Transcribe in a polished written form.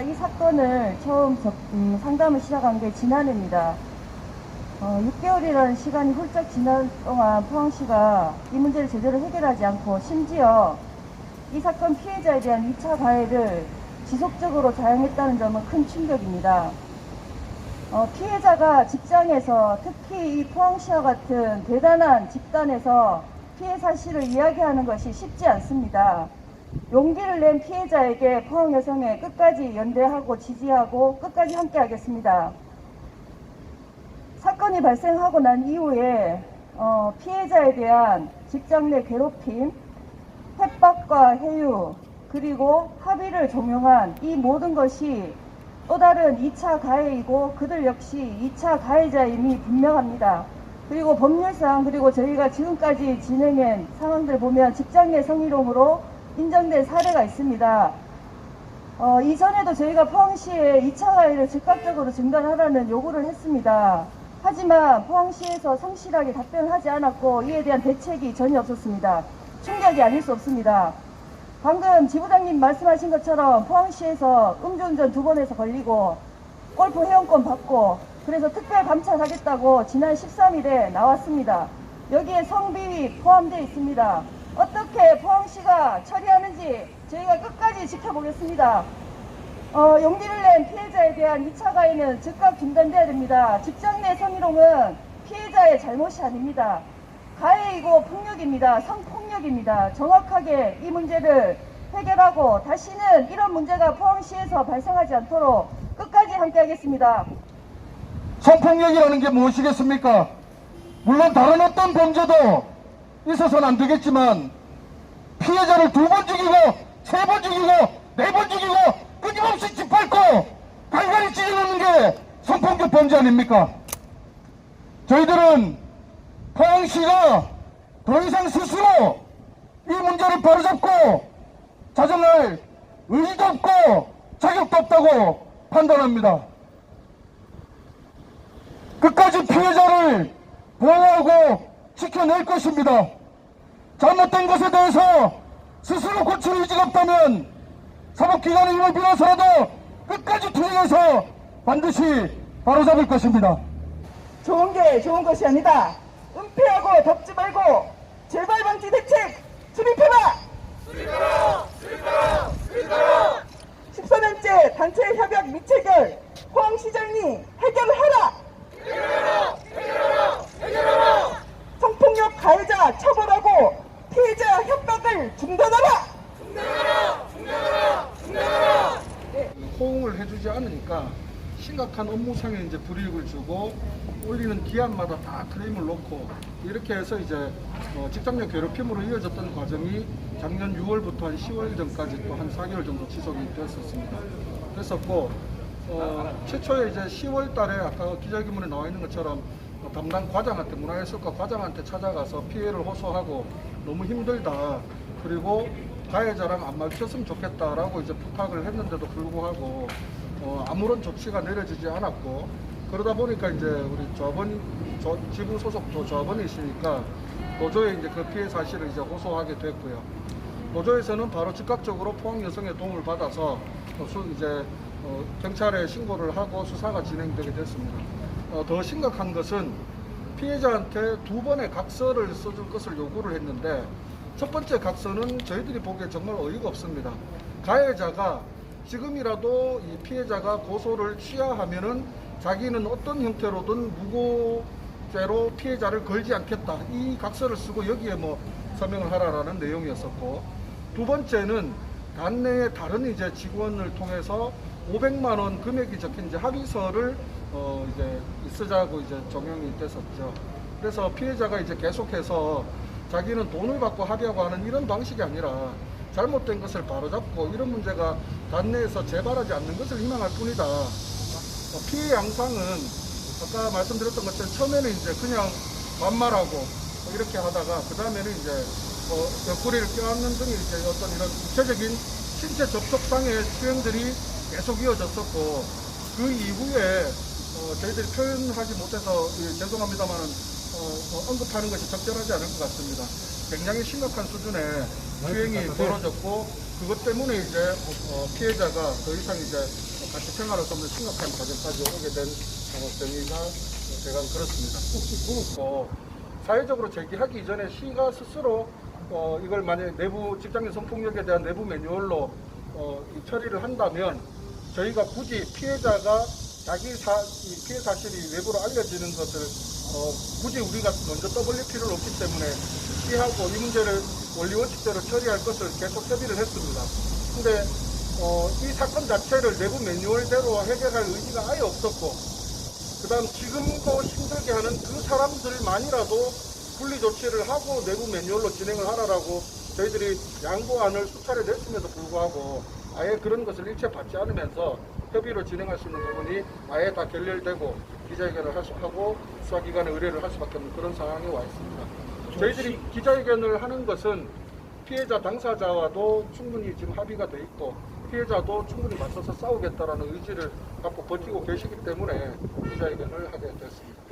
이 사건을 처음 상담을 시작한 게 지난해입니다. 6개월이라는 시간이 훌쩍 지난 동안 포항시가 이 문제를 제대로 해결하지 않고 심지어 이 사건 피해자에 대한 2차 가해를 지속적으로 사용했다는 점은 큰 충격입니다. 피해자가 직장에서 특히 이 포항시와 같은 대단한 집단에서 피해 사실을 이야기하는 것이 쉽지 않습니다. 용기를 낸 피해자에게 포항 여성회 끝까지 연대하고 지지하고 끝까지 함께 하겠습니다. 사건이 발생하고 난 이후에 피해자에 대한 직장 내 괴롭힘, 협박과 해유, 그리고 합의를 종용한 이 모든 것이 또 다른 2차 가해이고 그들 역시 2차 가해자임이 분명합니다. 그리고 법률상 그리고 저희가 지금까지 진행한 상황들 보면 직장 내 성희롱으로 인정된 사례가 있습니다. 이전에도 저희가 포항시에 2차 가해를 즉각적으로 중단하라는 요구를 했습니다. 하지만 포항시에서 성실하게 답변하지 않았고 이에 대한 대책이 전혀 없었습니다. 충격이 아닐 수 없습니다. 방금 지부장님 말씀하신 것처럼 포항시에서 음주운전 2번에서 걸리고 골프 회원권 받고 그래서 특별 감찰하겠다고 지난 13일에 나왔습니다. 여기에 성비위 포함되어 있습니다. 어떻게 포항시가 처리하는지 저희가 끝까지 지켜보겠습니다. 용기를 낸 피해자에 대한 2차 가해는 즉각 중단돼야 됩니다. 직장 내 성희롱은 피해자의 잘못이 아닙니다. 가해이고 폭력입니다. 성폭력입니다. 정확하게 이 문제를 해결하고 다시는 이런 문제가 포항시에서 발생하지 않도록 끝까지 함께하겠습니다. 성폭력이라는 게 무엇이겠습니까? 물론 다른 어떤 범죄도 있어서는 안 되겠지만 피해자를 2번 죽이고 3번 죽이고 4번 죽이고 끊임없이 짓밟고 갈갈이 찢어놓는 게 성폭력 범죄 아닙니까? 저희들은 포항시가 더 이상 스스로 이 문제를 바로잡고 자정할 의지도 없고 자격도 없다고 판단합니다. 끝까지 피해자를 보호하고 지켜낼 것입니다. 잘못된 것에 대해서 스스로 고칠 의지가 없다면 사법기관의 힘을 빌어서라도 끝까지 투쟁해서 반드시 바로잡을 것입니다. 좋은 게 좋은 것이 아니다. 은폐하고 덮지 말고 재발 방지 대책 수립해라! 수립하라! 수립하라! 수립하라! 14년째 단체 협약 미체결 포항시장이 해결하라! 해결하라! 해결하라! 해결하라! 성폭력 가해자 처벌하고 피해자 협박을 중단하라! 중단하라! 중단하라! 중단하라! 호응을 해주지 않으니까 심각한 업무상에 이제 불이익을 주고 올리는 기한마다 다 크레임을 놓고 이렇게 해서 이제 직장 내 괴롭힘으로 이어졌던 과정이 작년 6월부터 한 10월 전까지 또 한 4개월 정도 지속이 됐었습니다. 그랬었고 최초에 이제 10월 달에 아까 기자회견문에 나와 있는 것처럼 담당 과장한테 문화예술과 과장한테 찾아가서 피해를 호소하고 너무 힘들다 그리고 가해자랑 안 마주쳤으면 좋겠다라고 이제 부탁을 했는데도 불구하고 아무런 조치가 내려지지 않았고 그러다 보니까 이제 우리 지부 소속도 조합원이 있으니까 노조에 이제 그 피해 사실을 이제 호소하게 됐고요. 노조에서는 바로 즉각적으로 포항 여성의 도움을 받아서 이제 경찰에 신고를 하고 수사가 진행되게 됐습니다. 더 심각한 것은 피해자한테 2번의 각서를 써줄 것을 요구를 했는데 첫 번째 각서는 저희들이 보기에 정말 어이가 없습니다. 가해자가 지금이라도 이 피해자가 고소를 취하하면은 자기는 어떤 형태로든 무고죄로 피해자를 걸지 않겠다. 이 각서를 쓰고 여기에 서명을 하라라는 내용이었었고, 2번째는 단내에 다른 이제 직원을 통해서 500만 원 금액이 적힌 이제 합의서를 이제 쓰자고 이제 종용이 됐었죠. 그래서 피해자가 이제 계속해서 자기는 돈을 받고 합의하고 하는 이런 방식이 아니라 잘못된 것을 바로잡고 이런 문제가 단내에서 재발하지 않는 것을 희망할 뿐이다. 피해 양상은 아까 말씀드렸던 것처럼 처음에는 이제 그냥 반말하고 이렇게 하다가 그 다음에는 이제 옆구리를 껴안는 등의 이제 어떤 이런 구체적인 신체 접촉상의 수행들이 계속 이어졌었고 그 이후에 저희들이 표현하지 못해서 죄송합니다만은 언급하는 것이 적절하지 않을 것 같습니다. 굉장히 심각한 수준의 추행이 벌어졌고 그것 때문에 이제 피해자가 더 이상 이제 같이 생활할 수 없는 심각한 과정까지 오게 된 경위가 제가 그렇습니다. 그렇고 사회적으로 제기하기 이전에 시가 스스로 이걸 만약에 내부 직장인 성폭력에 대한 내부 매뉴얼로 이 처리를 한다면 저희가 굳이 피해자가 자기 피해 사실이 외부로 알려지는 것을 굳이 우리가 먼저 떠벌릴 필요는 없기 때문에 피하고 이 문제를 원리 원칙대로 처리할 것을 계속 협의를 했습니다. 근데 이 사건 자체를 내부 매뉴얼대로 해결할 의지가 아예 없었고 그 다음 지금도 힘들게 하는 그 사람들만이라도 분리 조치를 하고 내부 매뉴얼로 진행을 하라라고 저희들이 양보안을 수차례 냈음에도 불구하고 아예 그런 것을 일체 받지 않으면서 협의로 진행할 수 있는 부분이 아예 다 결렬되고 기자회견을 하고 수사기관에 의뢰를 할 수밖에 없는 그런 상황에 와 있습니다. 저희들이 기자회견을 하는 것은 피해자 당사자와도 충분히 지금 합의가 돼 있고 피해자도 충분히 맞서서 싸우겠다라는 의지를 갖고 버티고 계시기 때문에 기자회견을 하게 됐습니다.